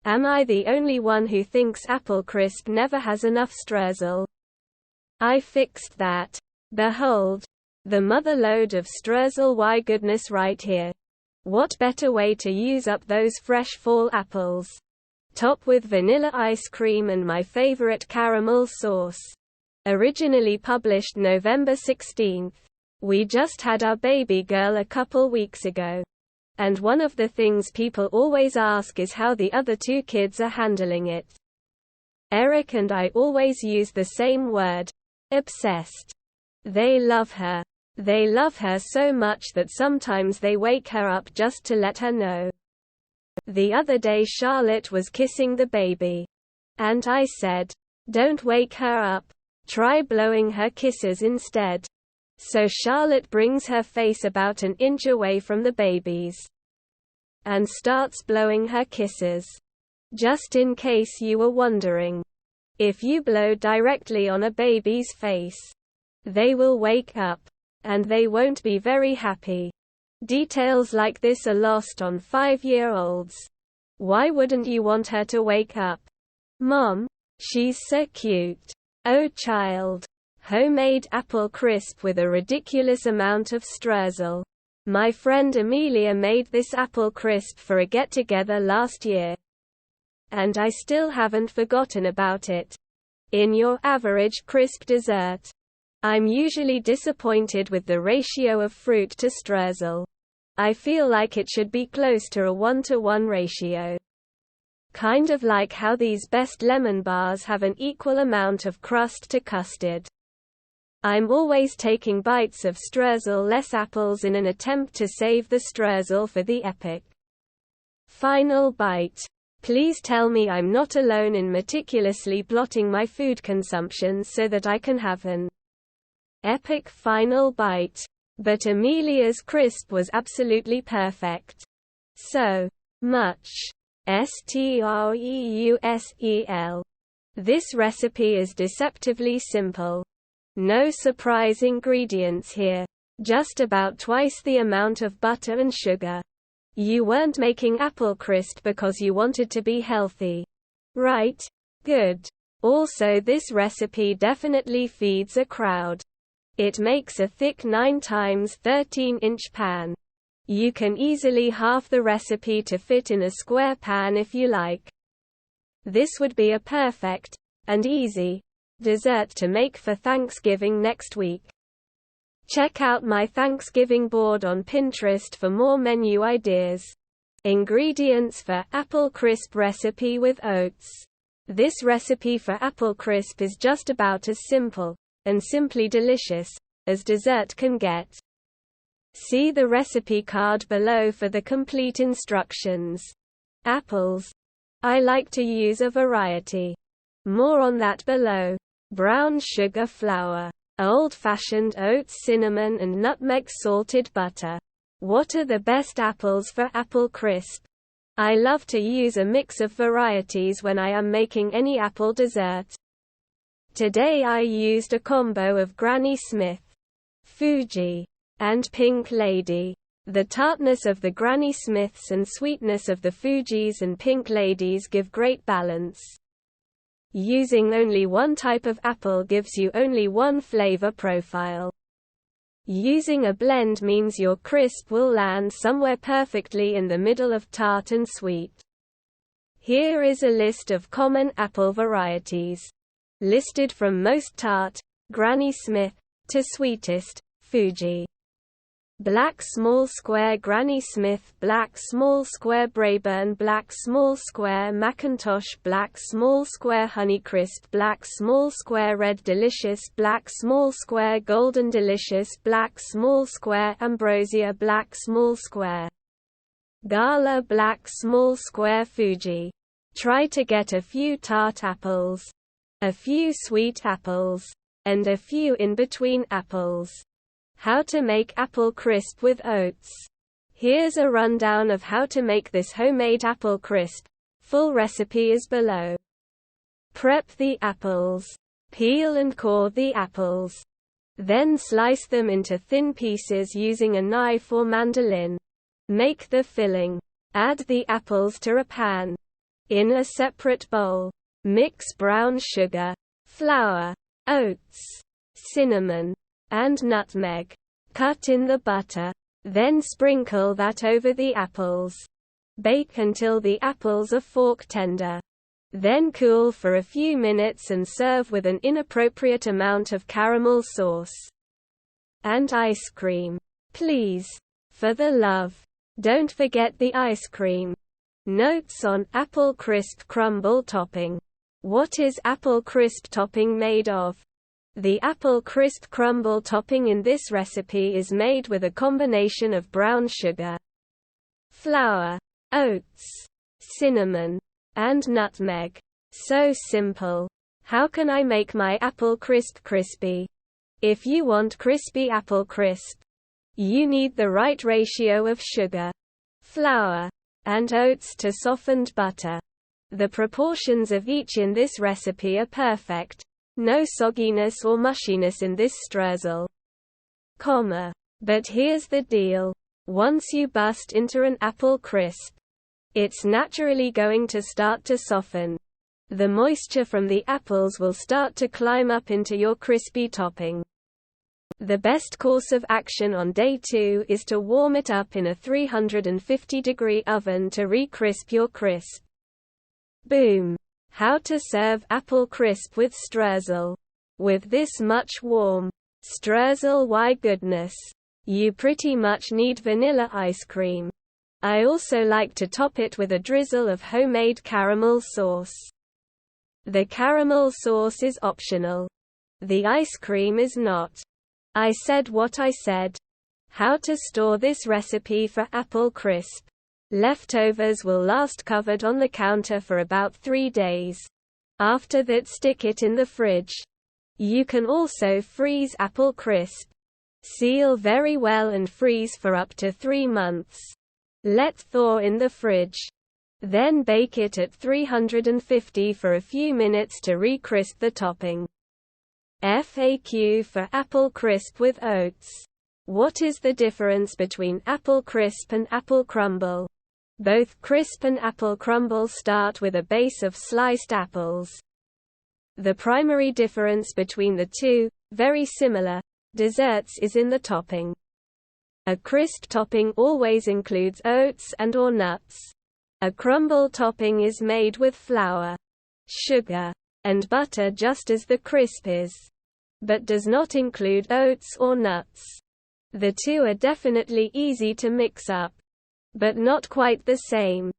Am I the only one who thinks apple crisp never has enough Streusel? I fixed that. Behold, the mother load of Streusel, why goodness, right here. What better way to use up those fresh fall apples? Top with vanilla ice cream and my favorite caramel sauce. Originally published November 16th. We just had our baby girl a couple weeks ago. And one of the things people always ask is how the other two kids are handling it. Eric and I always use the same word. Obsessed. They love her. They love her so much that sometimes they wake her up just to let her know. The other day Charlotte was kissing the baby. And I said, "Don't wake her up. Try blowing her kisses instead." So Charlotte brings her face about an inch away from the baby's and starts blowing her kisses. Just in case you were wondering, if you blow directly on a baby's face, they will wake up, and they won't be very happy. Details like this are lost on 5-year-olds. Why wouldn't you want her to wake up? Mom, she's so cute. Oh child. Homemade apple crisp with a ridiculous amount of Streusel. My friend Amelia made this apple crisp for a get-together last year. And I still haven't forgotten about it. In your average crisp dessert, I'm usually disappointed with the ratio of fruit to Streusel. I feel like it should be close to a 1-to-1 ratio. Kind of like how these best lemon bars have an equal amount of crust to custard. I'm always taking bites of Streusel-less apples in an attempt to save the Streusel for the epic final bite. Please tell me I'm not alone in meticulously plotting my food consumption so that I can have an epic final bite. But Amelia's crisp was absolutely perfect. So much Streusel. This recipe is deceptively simple. No surprise ingredients here. Just about twice the amount of butter and sugar. You weren't making apple crisp because you wanted to be healthy, right? Good. Also, this recipe definitely feeds a crowd. It makes a thick 9x13-inch pan. You can easily halve the recipe to fit in a square pan if you like. This would be a perfect, and easy, dessert to make for Thanksgiving next week. Check out my Thanksgiving board on Pinterest for more menu ideas. Ingredients for apple crisp recipe with oats. This recipe for apple crisp is just about as simple, and simply delicious, as dessert can get. See the recipe card below for the complete instructions. Apples. I like to use a variety. More on that below. Brown sugar, flour, old-fashioned oats, cinnamon and nutmeg, salted butter. What are the best apples for apple crisp? I love to use a mix of varieties when I am making any apple dessert. Today I used a combo of Granny Smith, Fuji, and Pink Lady. The tartness of the Granny Smiths and sweetness of the Fujis and Pink Ladies give great balance. Using only one type of apple gives you only one flavor profile. Using a blend means your crisp will land somewhere perfectly in the middle of tart and sweet. Here is a list of common apple varieties. Listed from most tart, Granny Smith, to sweetest, Fuji. Black small square Granny Smith, black small square Braeburn, black small square Macintosh, black small square Honeycrisp, black small square Red Delicious, black small square Golden Delicious, black small square Ambrosia, black small square Gala, black small square Fuji. Try to get a few tart apples, a few sweet apples, and a few in-between apples. How to make apple crisp with oats. Here's a rundown of how to make this homemade apple crisp. Full recipe is below. Prep the apples. Peel and core the apples. Then slice them into thin pieces using a knife or mandolin. Make the filling. Add the apples to a pan. In a separate bowl, mix brown sugar, flour, oats, cinnamon, and nutmeg. Cut in the butter. Then sprinkle that over the apples. Bake until the apples are fork tender. Then cool for a few minutes and serve with an inappropriate amount of caramel sauce. And ice cream. Please. For the love. Don't forget the ice cream. Notes on apple crisp crumble topping. What is apple crisp topping made of? The apple crisp crumble topping in this recipe is made with a combination of brown sugar, flour, oats, cinnamon, and nutmeg. So simple. How can I make my apple crisp crispy? If you want crispy apple crisp, you need the right ratio of sugar, flour, and oats to softened butter. The proportions of each in this recipe are perfect. No sogginess or mushiness in this streusel. But here's the deal. Once you bust into an apple crisp, it's naturally going to start to soften. The moisture from the apples will start to climb up into your crispy topping. The best course of action on day 2 is to warm it up in a 350-degree oven to re-crisp your crisp. Boom! How to serve apple crisp with streusel. With this much warm streusel, why goodness, you pretty much need vanilla ice cream. I also like to top it with a drizzle of homemade caramel sauce. The caramel sauce is optional. The ice cream is not. I said what I said. How to store this recipe for apple crisp. Leftovers will last covered on the counter for about 3 days. After that, stick it in the fridge. You can also freeze apple crisp. Seal very well and freeze for up to 3 months. Let thaw in the fridge. Then bake it at 350 for a few minutes to re-crisp the topping. FAQ for apple crisp with oats. What is the difference between apple crisp and apple crumble? Both crisp and apple crumble start with a base of sliced apples. The primary difference between the two, very similar, desserts is in the topping. A crisp topping always includes oats and/or nuts. A crumble topping is made with flour, sugar, and butter just as the crisp is, but does not include oats or nuts. The two are definitely easy to mix up, but not quite the same.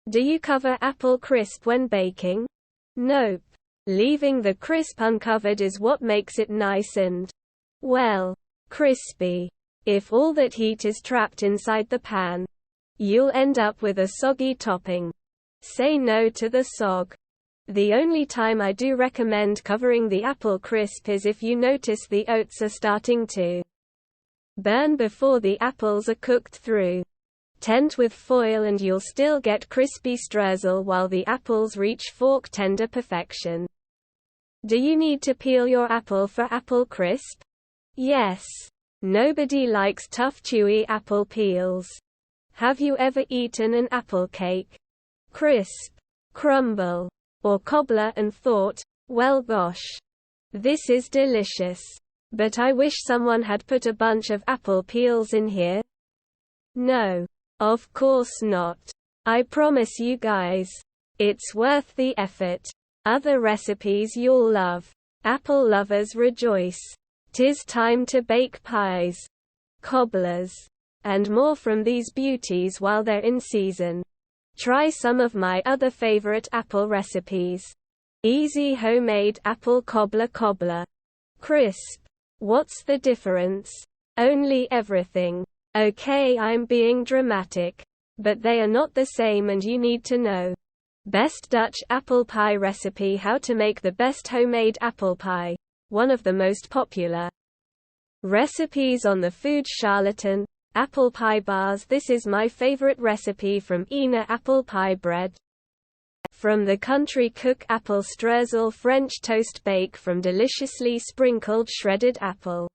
Do you cover apple crisp when baking? Nope. Leaving the crisp uncovered is what makes it nice and, well, crispy. If all that heat is trapped inside the pan, you'll end up with a soggy topping. Say no to the sog. The only time I do recommend covering the apple crisp is if you notice the oats are starting to burn before the apples are cooked through. Tent with foil and you'll still get crispy streusel while the apples reach fork tender perfection. Do you need to peel your apple for apple crisp? Yes. Nobody likes tough chewy apple peels. Have you ever eaten an apple cake, crisp, crumble, or cobbler and thought, well gosh, this is delicious, but I wish someone had put a bunch of apple peels in here? No. Of course not. I promise you guys. It's worth the effort. Other recipes you'll love. Apple lovers rejoice. 'Tis time to bake pies, cobblers, and more from these beauties while they're in season. Try some of my other favorite apple recipes. Easy homemade apple cobbler. Crisp. What's the difference? Only everything. Okay, I'm being dramatic. But they are not the same and you need to know. Best Dutch apple pie recipe. How to make the best homemade apple pie. One of the most popular recipes on the Food Charlatan. Apple pie bars. This is my favorite recipe from Ina apple pie bread. From the country cook apple streusel French toast bake from deliciously sprinkled shredded apple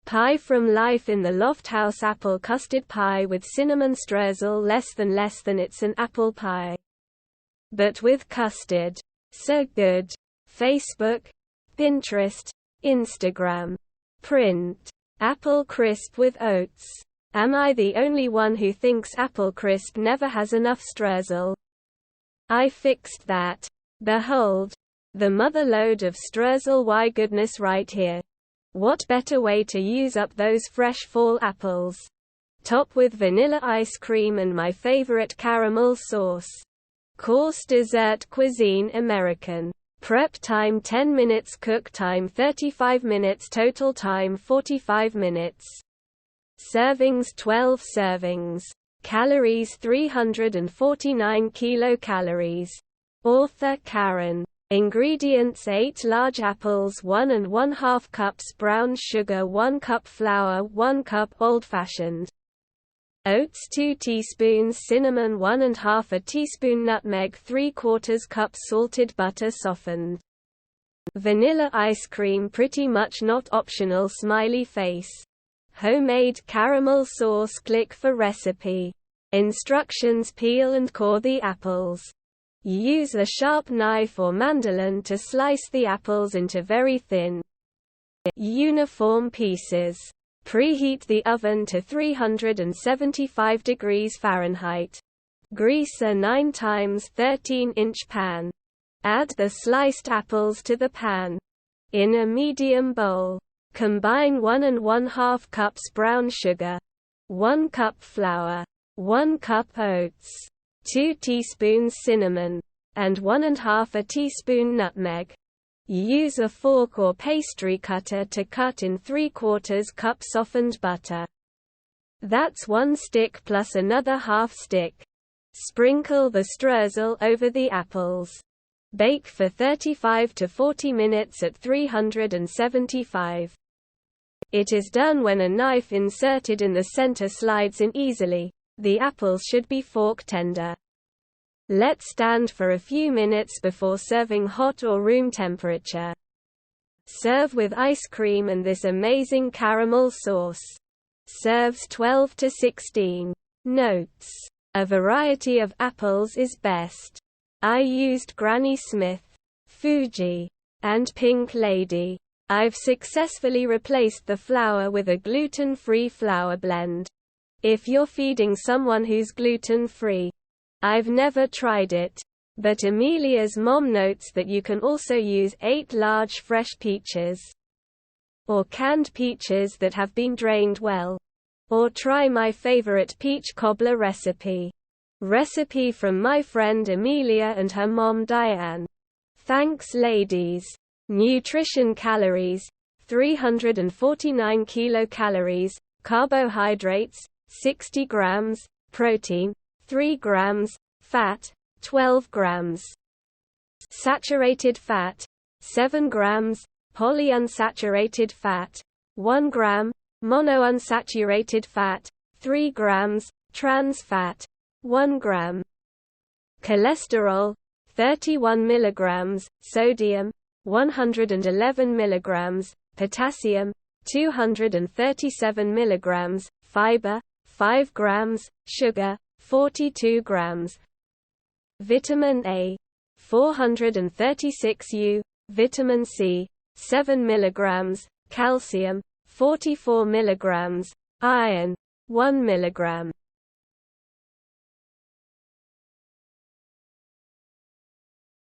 pie from Life in the Loft House apple custard pie with cinnamon streusel less than it's an apple pie. but with custard. So good. Facebook, Pinterest, Instagram. Print. Apple crisp with oats. Am I the only one who thinks apple crisp never has enough Streusel? I fixed that. Behold, the mother lode of Streusel. Why goodness, right here. What better way to use up those fresh fall apples? Top with vanilla ice cream and my favorite caramel sauce. Course dessert cuisine American. Prep time 10 minutes, cook time 35 minutes, total time 45 minutes. Servings 12 servings. Calories 349 kilocalories. Author Karen. Ingredients: 8 large apples, 1 1/2 cups brown sugar, 1 cup flour, 1 cup old-fashioned oats, 2 teaspoons cinnamon, 1 1/2 teaspoon nutmeg, 3/4 cup salted butter softened. Vanilla ice cream pretty much not optional smiley face. Homemade caramel sauce. Click for recipe. Instructions: peel and core the apples. Use a sharp knife or mandolin to slice the apples into very thin, uniform pieces. Preheat the oven to 375 degrees Fahrenheit. Grease a 9 times 13-inch pan. Add the sliced apples to the pan. In a medium bowl, combine 1 1/2 cups brown sugar, 1 cup flour, 1 cup oats, 2 teaspoons cinnamon, and 1 1/2 teaspoon nutmeg. Use a fork or pastry cutter to cut in 3/4 cup softened butter. That's 1 stick plus another half stick. Sprinkle the Streusel over the apples. Bake for 35 to 40 minutes at 375. It is done when a knife inserted in the center slides in easily. The apples should be fork tender. Let stand for a few minutes before serving, hot or room temperature. Serve with ice cream and this amazing caramel sauce. Serves 12 to 16. Notes: a variety of apples is best. I used Granny Smith, Fuji, and Pink Lady. I've successfully replaced the flour with a gluten-free flour blend. If you're feeding someone who's gluten-free, I've never tried it, but Amelia's mom notes that you can also use 8 large fresh peaches, or canned peaches that have been drained well, or try my favorite peach cobbler recipe. Recipe from my friend Amelia and her mom Diane. Thanks ladies. Nutrition: calories 349 kilocalories, carbohydrates 60 grams, protein 3 grams, fat 12 grams. Saturated fat 7 grams, polyunsaturated fat 1 gram, monounsaturated fat 3 grams, trans fat 1 gram. Cholesterol 31 milligrams, sodium 111 milligrams, potassium 237 milligrams, fiber 5 grams, sugar 42 grams. Vitamin A 436 U, vitamin C 7 milligrams, calcium 44 milligrams, iron 1 milligram.